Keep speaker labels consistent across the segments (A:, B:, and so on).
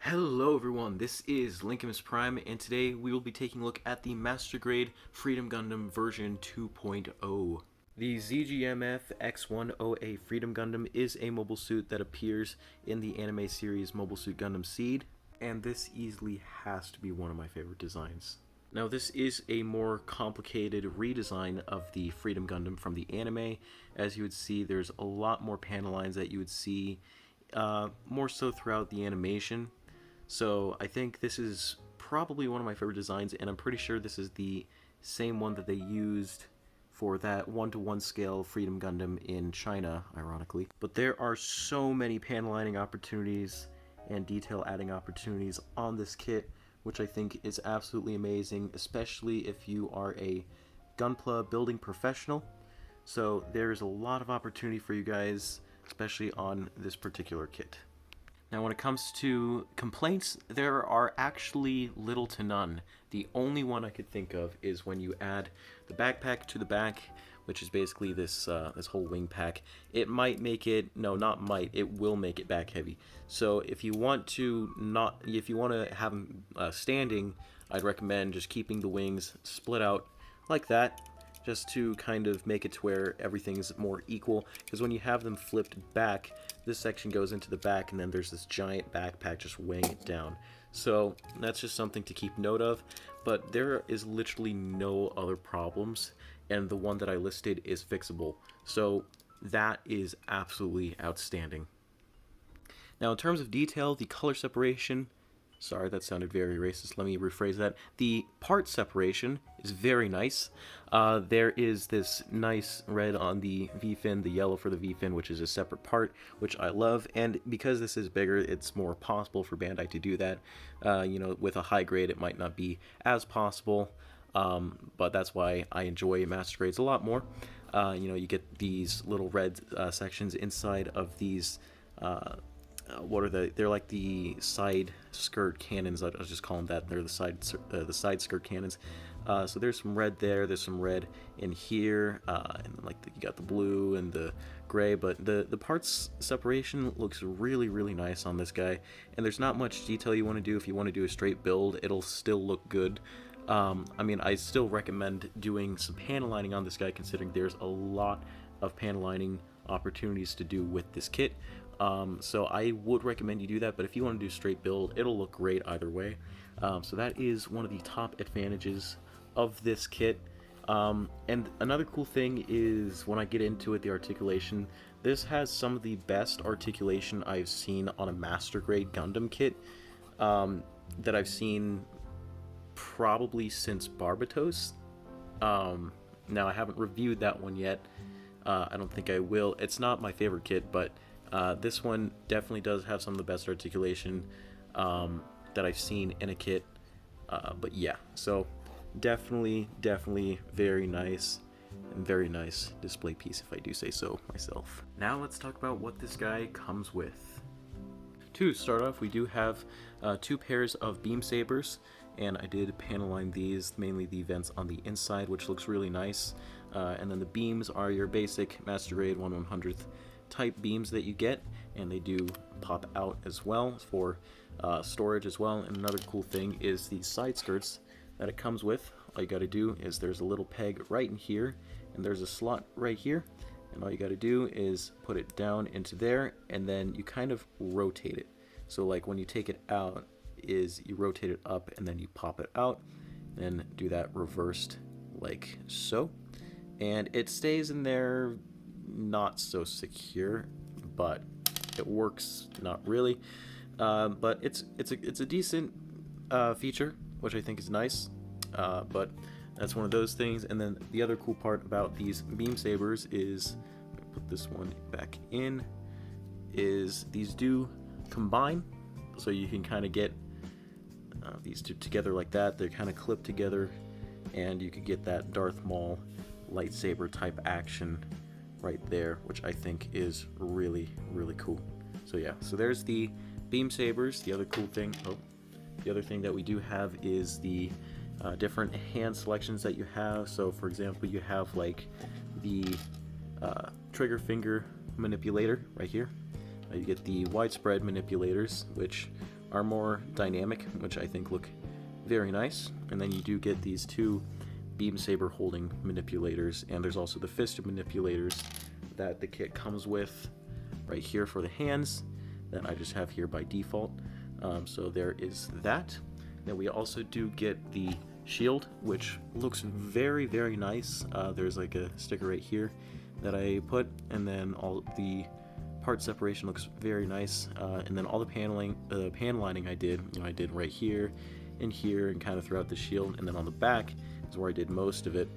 A: Hello everyone, this is Lincolnus Prime, and today we will be taking a look at the Master Grade Freedom Gundam version 2.0. The ZGMF X10A Freedom Gundam is a mobile suit that appears in the anime series Mobile Suit Gundam Seed, and this easily has to be one of my favorite designs. Now this is a more complicated redesign of the Freedom Gundam from the anime. As you would see, there's a lot more panel lines that you would see more so throughout the animation. So I think this is probably one of my favorite designs, and I'm pretty sure this is the same one that they used for that 1-to-1 scale Freedom Gundam in China, ironically. But there are so many panel lining opportunities and detail adding opportunities on this kit, which I think is absolutely amazing, especially if you are a Gunpla building professional. So there's a lot of opportunity for you guys, especially on this particular kit. Now when it comes to complaints, there are actually little to none. The only one I could think of is when you add the backpack to the back, which is basically this this whole wing pack. It might make it, no, not might, it will make it back heavy. So if you want to have them standing, I'd recommend just keeping the wings split out like that, just to kind of make it to where everything's more equal, because when you have them flipped back, this section goes into the back and then there's this giant backpack just weighing it down. So that's just something to keep note of, but there is literally no other problems, and the one that I listed is fixable. So that is absolutely outstanding. Now in terms of detail, the color separation, sorry, that sounded very racist. Let me rephrase that. The part separation is very nice. There is this nice red on the V-fin, the yellow for the V-fin, which is a separate part, which I love. And because this is bigger, it's more possible for Bandai to do that. With a high grade, it might not be as possible, but that's why I enjoy Master Grades a lot more. You get these little red sections inside of these. What are they're like the side skirt cannons. I'll just call them that. They're the side skirt cannons. So there's some red there, there's some red in here, and then you got the blue and the gray, but the parts separation looks really nice on this guy, and there's not much detail you want to do. If you want to do a straight build, it'll still look good. I still recommend doing some panel lining on this guy, considering there's a lot of panel lining opportunities to do with this kit. So I would recommend you do that, but if you want to do straight build, it'll look great either way. So that is one of the top advantages of this kit. And another cool thing is when I get into it, the articulation. This has some of the best articulation I've seen on a Master Grade Gundam kit that I've seen probably since Barbatos. Now I haven't reviewed that one yet. I don't think I will. It's not my favorite kit, but this one definitely does have some of the best articulation that I've seen in a kit. But yeah, so definitely very nice, and very nice display piece, if I do say so myself. Now let's talk about what this guy comes with. To start off, we do have 2 pairs of beam sabers, and I did panel line these, mainly the vents on the inside, which looks really nice. And then the beams are your basic Master Grade 1/100th type beams that you get, and they do pop out as well for storage as well. And another cool thing is the side skirts that it comes with. All you got to do is there's a little peg right in here, and there's a slot right here, and all you got to do is put it down into there, and then you kind of rotate it. So like when you take it out, is you rotate it up and then you pop it out, then do that reversed like so, and it stays in there not so secure, but it works not really. But it's a decent feature, which I think is nice. But that's one of those things. And then the other cool part about these beam sabers is, let me put this one back in, is these do combine, so you can kind of get these two together like that. They're kind of clipped together, and you could get that Darth Maul lightsaber type action right there, which I think is really cool. So yeah, so there's the beam sabers. The other cool thing, the other thing that we do have is the different hand selections that you have. So for example, you have like the trigger finger manipulator right here. You get the widespread manipulators, which are more dynamic, which I think look very nice. And then you do get these two beam saber holding manipulators, and there's also the fist manipulators that the kit comes with right here for the hands that I just have here by default. So there is that. Then we also do get the shield, which looks very, very nice. There's like a sticker right here that I put, and then all the part separation looks very nice. And then all the panelining I did right here and here and kind of throughout the shield, and then on the back is where I did most of it,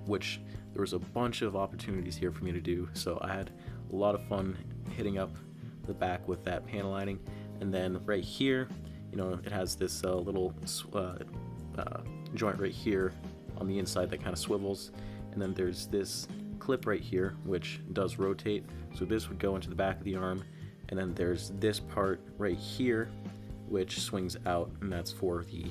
A: which there was a bunch of opportunities here for me to do. So I had a lot of fun hitting up the back with that panel lining. And then right here, it has this little joint right here on the inside that kind of swivels, and then there's this clip right here which does rotate, so this would go into the back of the arm, and then there's this part right here which swings out, and that's for the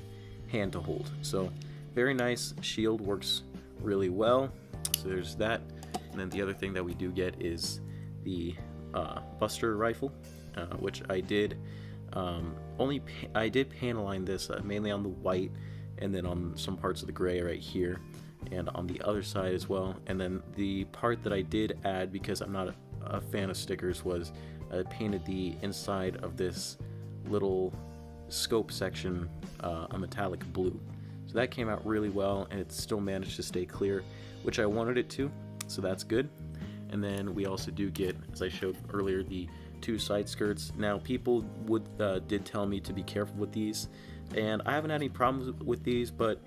A: hand to hold. So very nice. Shield works really well, so there's that. And then the other thing that we do get is the Buster rifle, which I did I did panel line this mainly on the white, and then on some parts of the gray right here, and on the other side as well. And then the part that I did add, because I'm not a fan of stickers, was I painted the inside of this little scope section a metallic blue. So that came out really well, and it still managed to stay clear, which I wanted it to, so that's good. And then we also do get, as I showed earlier, the two side skirts. Now people did tell me to be careful with these, and I haven't had any problems with these, but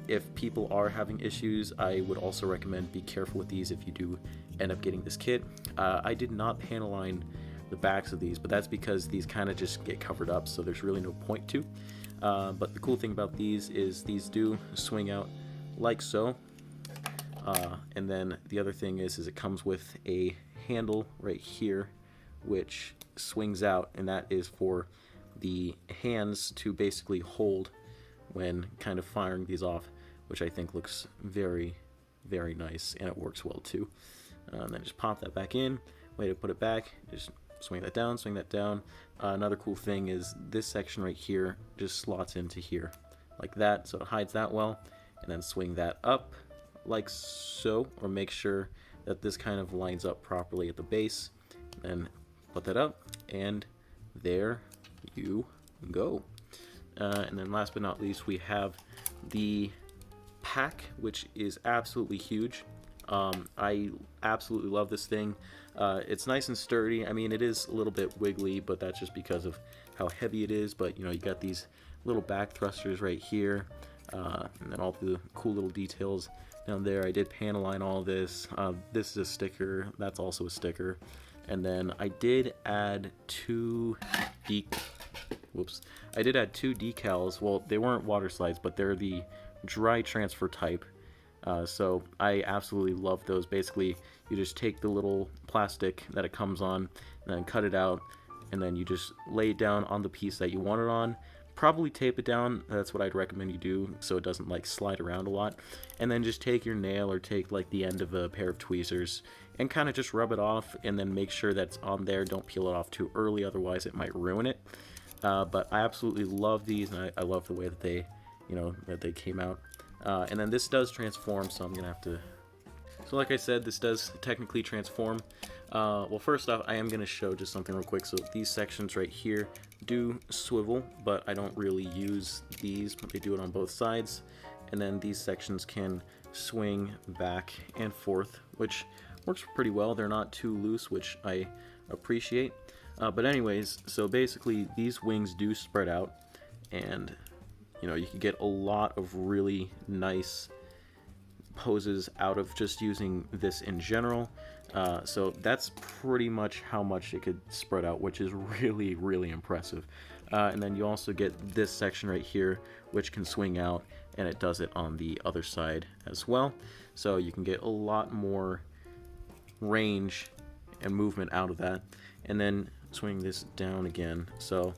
A: if people are having issues, I would also recommend be careful with these if you do end up getting this kit. I did not panel line the backs of these, but that's because these kind of just get covered up, so there's really no point to. But the cool thing about these is these do swing out like so. And then the other thing is it comes with a handle right here which swings out, and that is for the hands to basically hold when kind of firing these off, which I think looks very, very nice, and it works well too. And then just pop that back in. Way to put it back, just swing that down, swing that down. Another cool thing is this section right here just slots into here like that, so it hides that well. And then swing that up like so, or make sure that this kind of lines up properly at the base, and put that up, and there you go. And then last but not least, we have the pack, which is absolutely huge. I absolutely love this thing. It's nice and sturdy. I mean, it is a little bit wiggly, but that's just because of how heavy it is. But you got these little back thrusters right here, and then all the cool little details down there. I did panel line all this. This is a sticker. That's also a sticker. And then I did add two decals. Well, they weren't water slides, but they're the dry transfer type. So I absolutely love those. Basically, you just take the little plastic that it comes on, and then cut it out, and then you just lay it down on the piece that you want it on. Probably tape it down. That's what I'd recommend you do, so it doesn't like slide around a lot. And then just take your nail or take like the end of a pair of tweezers and kind of just rub it off, and then make sure that's on there. Don't peel it off too early, otherwise it might ruin it. But I absolutely love these, and I love the way that they, that they came out. And then this does transform, so I'm gonna have to. So like I said, this does technically transform. Well, first off, I am gonna show just something real quick. So these sections right here do swivel, but I don't really use these, but they do it on both sides. And then these sections can swing back and forth, which works pretty well. They're not too loose, which I appreciate. But anyways, so basically these wings do spread out, and you can get a lot of really nice poses out of just using this in general. So that's pretty much how much it could spread out, which is really, really impressive. And then you also get this section right here, which can swing out, and it does it on the other side as well. So you can get a lot more range and movement out of that. And then swing this down again. So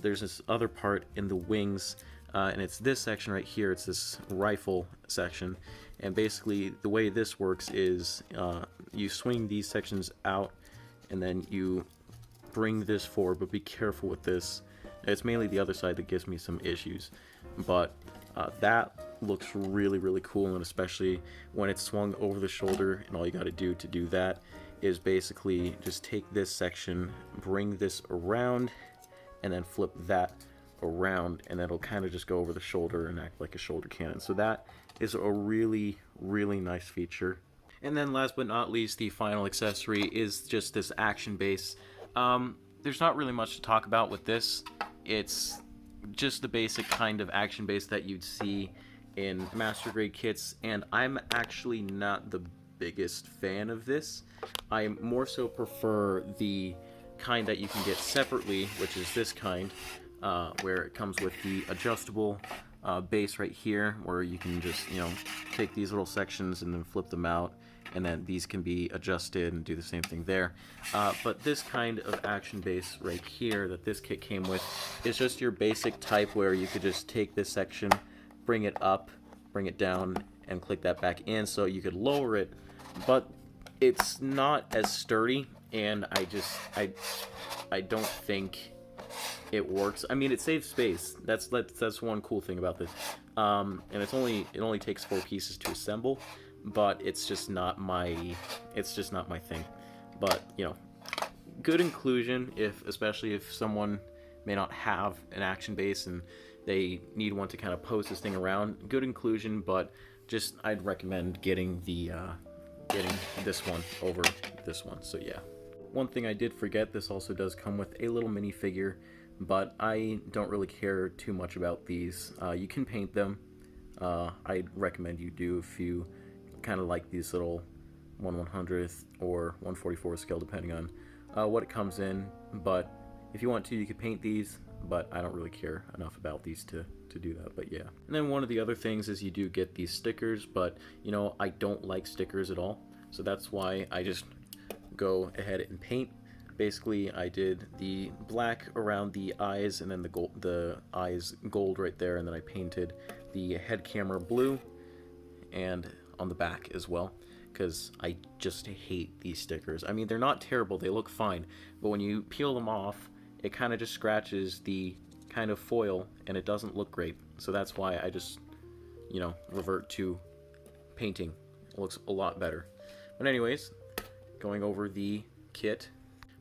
A: there's this other part in the wings, and it's this section right here. It's this rifle section, and basically the way this works is you swing these sections out, and then you bring this forward, but be careful with this. It's mainly the other side that gives me some issues, but that looks really, really cool, and especially when it's swung over the shoulder, and all you got to do that is basically just take this section, bring this around, and then flip that around, and it'll kind of just go over the shoulder and act like a shoulder cannon. So that is a really, really nice feature. And then last but not least, the final accessory is just this action base. There's not really much to talk about with this. It's just the basic kind of action base that you'd see in master grade kits, and I'm actually not the biggest fan of this. I more so prefer the kind that you can get separately, which is this kind, where it comes with the adjustable base right here, where you can just, you know, take these little sections and then flip them out, and then these can be adjusted and do the same thing there. But this kind of action base right here that this kit came with is just your basic type, where you could just take this section, bring it up, bring it down, and click that back in, so you could lower it, but it's not as sturdy, and I don't think it works. I mean, it saves space. That's one cool thing about this. And it only takes 4 pieces to assemble, but it's just not my thing. But, you know, good inclusion, especially if someone may not have an action base and they need one to kind of pose this thing around. Good inclusion, but just I'd recommend getting this one over this one. So yeah. One thing I did forget, this also does come with a little minifigure, but I don't really care too much about these. You can paint them. I'd recommend you do if you kind of like these little 1/100th or 1/44 scale, depending on what it comes in. But if you want to, you could paint these, but I don't really care enough about these to do that. But yeah. And then one of the other things is you do get these stickers, but you know, I don't like stickers at all, so that's why I just go ahead and paint. Basically, I did the black around the eyes, and then the eyes gold right there, and then I painted the head camera blue and on the back as well, because I just hate these stickers. I mean, they're not terrible, they look fine, but when you peel them off, it kind of just scratches the kind of foil, and it doesn't look great. So that's why I just, you know, revert to painting. It looks a lot better. But anyways, going over the kit.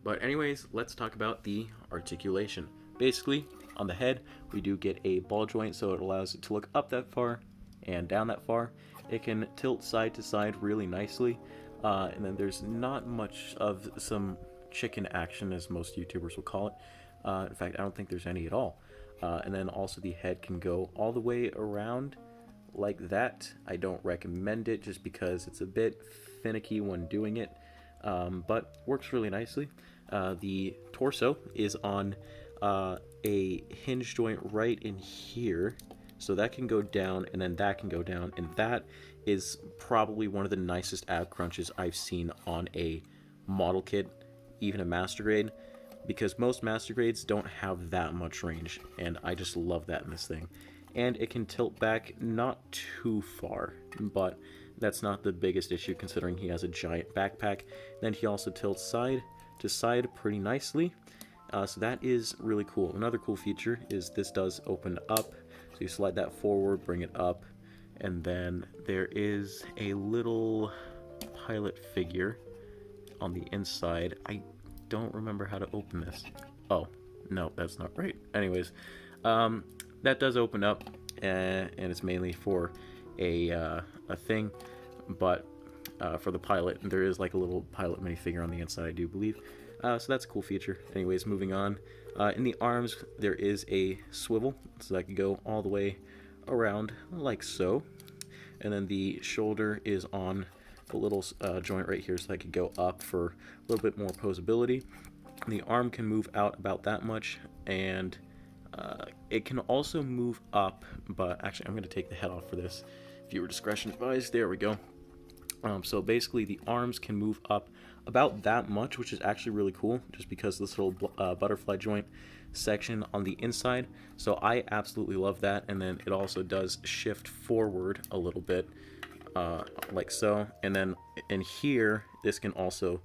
A: But anyways, let's talk about the articulation. Basically, on the head, we do get a ball joint, so it allows it to look up that far and down that far. It can tilt side to side really nicely, and then there's not much of some chicken action, as most YouTubers will call it. In fact, I don't think there's any at all. And then also the head can go all the way around like that. I don't recommend it just because it's a bit finicky when doing it, but works really nicely. The torso is on a hinge joint right in here, so that can go down, and then that can go down, and that is probably one of the nicest ab crunches I've seen on a model kit, even a master grade, because most master grades don't have that much range, and I just love that in this thing. And it can tilt back not too far, but that's not the biggest issue considering he has a giant backpack. Then he also tilts side to side pretty nicely, so that is really cool. Another cool feature is this does open up, so you slide that forward, bring it up, and then there is a little pilot figure on the inside. I don't remember how to open this. Oh, no, that's not right. Anyways, that does open up, and it's mainly for a thing, but for the pilot, there is like a little pilot minifigure on the inside, I do believe. So that's a cool feature. Anyways, moving on. In the arms, there is a swivel, so that can go all the way around like so. And then the shoulder is on a little joint right here, so that could go up for a little bit more posability. The arm can move out about that much, and it can also move up, but actually I'm going to take the head off for this. Viewer discretion advised. There we go. So basically the arms can move up about that much, which is actually really cool, just because this little butterfly joint section on the inside. So I absolutely love that. And then it also does shift forward a little bit, like so. And then in here, this can also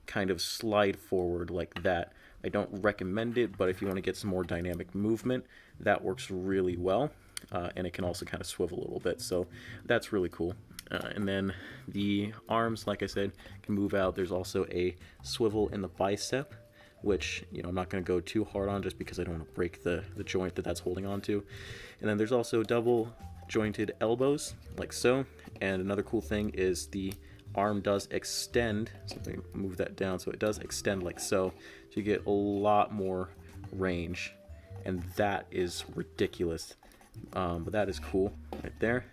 A: kind of slide forward like that. I don't recommend it, but if you want to get some more dynamic movement, that works really well. And it can also kind of swivel a little bit, so that's really cool. And then the arms, like I said, can move out. There's also a swivel in the bicep, which, you know, I'm not going to go too hard on just because I don't want to break the joint that's holding on to. And then there's also double jointed elbows, like so. And another cool thing is the arm does extend, so let me move that down, so it does extend like so. So you get a lot more range, and that is ridiculous. But that is cool right there.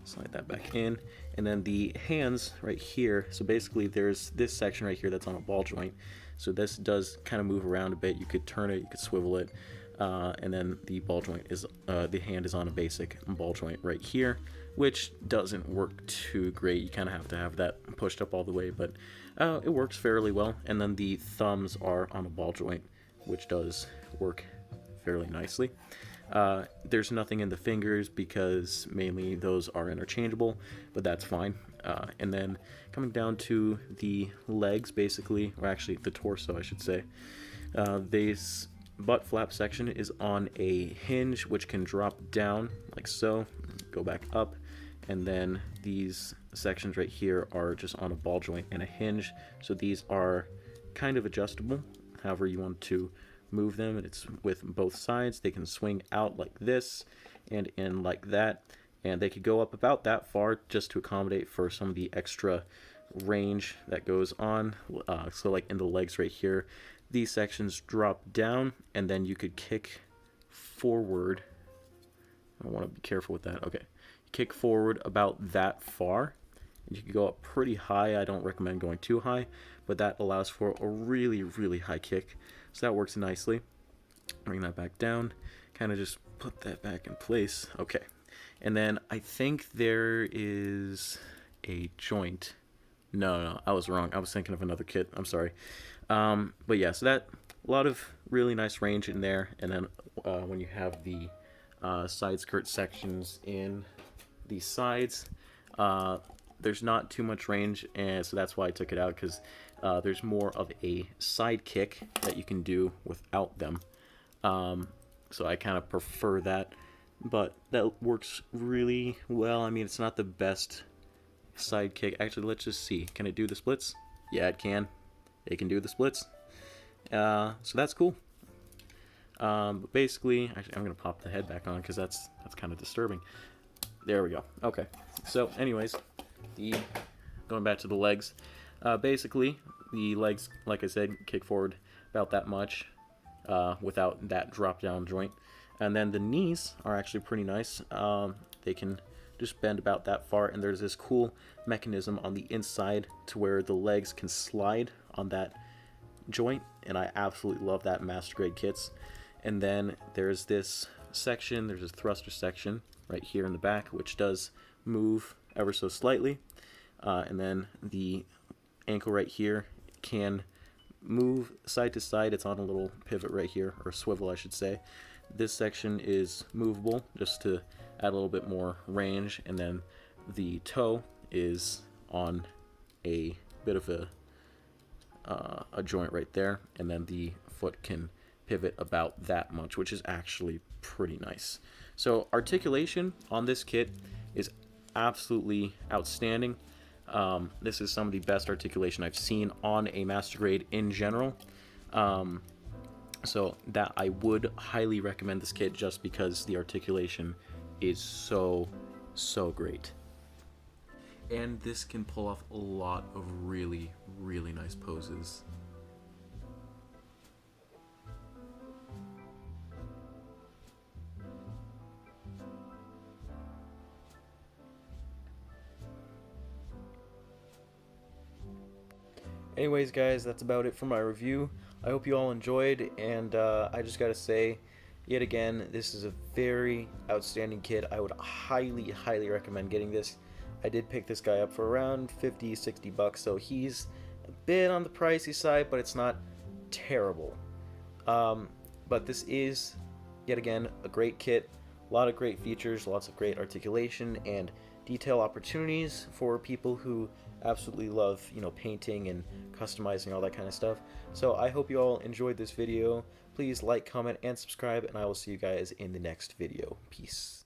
A: Slide that back in. And then the hands right here, so basically there's this section right here that's on a ball joint. So this does kind of move around a bit. You could turn it, you could swivel it. And then the ball joint is, the hand is on a basic ball joint right here, which doesn't work too great. You kind of have to have that pushed up all the way, but it works fairly well. And then the thumbs are on a ball joint, which does work fairly nicely. There's nothing in the fingers because mainly those are interchangeable, but that's fine. And then coming down to the legs, basically, or actually the torso, I should say, this butt flap section is on a hinge which can drop down like so, go back up, and then these sections right here are just on a ball joint and a hinge, so these are kind of adjustable however you want to move them. It's with both sides. They can swing out like this and in like that, and they could go up about that far just to accommodate for some of the extra range that goes on. So like in the legs right here, these sections drop down, and then you could kick forward. I want to be careful with that. Okay, kick forward about that far. You can go up pretty high. I don't recommend going too high, but that allows for a really, really high kick. So that works nicely. Bring that back down. Kind of just put that back in place. Okay. And then I think there is a joint. No, I was wrong. I was thinking of another kit. I'm sorry. But yeah, so that, a lot of really nice range in there. And then when you have the side skirt sections in the sides, there's not too much range, and so that's why I took it out, because there's more of a side kick that you can do without them. So I kind of prefer that, but that works really well. I mean, it's not the best side kick. Actually, let's just see. Can it do the splits? Yeah, it can. It can do the splits. So that's cool. But basically, actually, I'm gonna pop the head back on because that's kind of disturbing. There we go. Okay. So, anyways, going back to the legs. Basically, the legs, like I said, kick forward about that much without that drop down joint. And then the knees are actually pretty nice. They can just bend about that far, and there's this cool mechanism on the inside to where the legs can slide on that joint, and I absolutely love that in Master Grade kits. And then there's this section, there's this thruster section right here in the back, which does move ever so slightly. And then the ankle right here can move side to side. It's on a little pivot right here, or swivel I should say. This section is movable just to add a little bit more range, and then the toe is on a bit of a joint right there, and then the foot can pivot about that much, which is actually pretty nice. So articulation on this kit is absolutely outstanding. This is some of the best articulation I've seen on a Master Grade in general. So that I would highly recommend this kit just because the articulation is so great. And this can pull off a lot of really nice poses. Anyways, guys, that's about it for my review. I hope you all enjoyed, and I just gotta say, yet again, this is a very outstanding kit. I would highly recommend getting this. I did pick this guy up for around 50-60 bucks, so he's a bit on the pricey side, but it's not terrible. But this is, yet again, a great kit. A lot of great features, lots of great articulation, and detail opportunities for people who absolutely love, painting and customizing, all that kind of stuff. So I hope you all enjoyed this video. Please like, comment, and subscribe, and I will see you guys in the next video. Peace.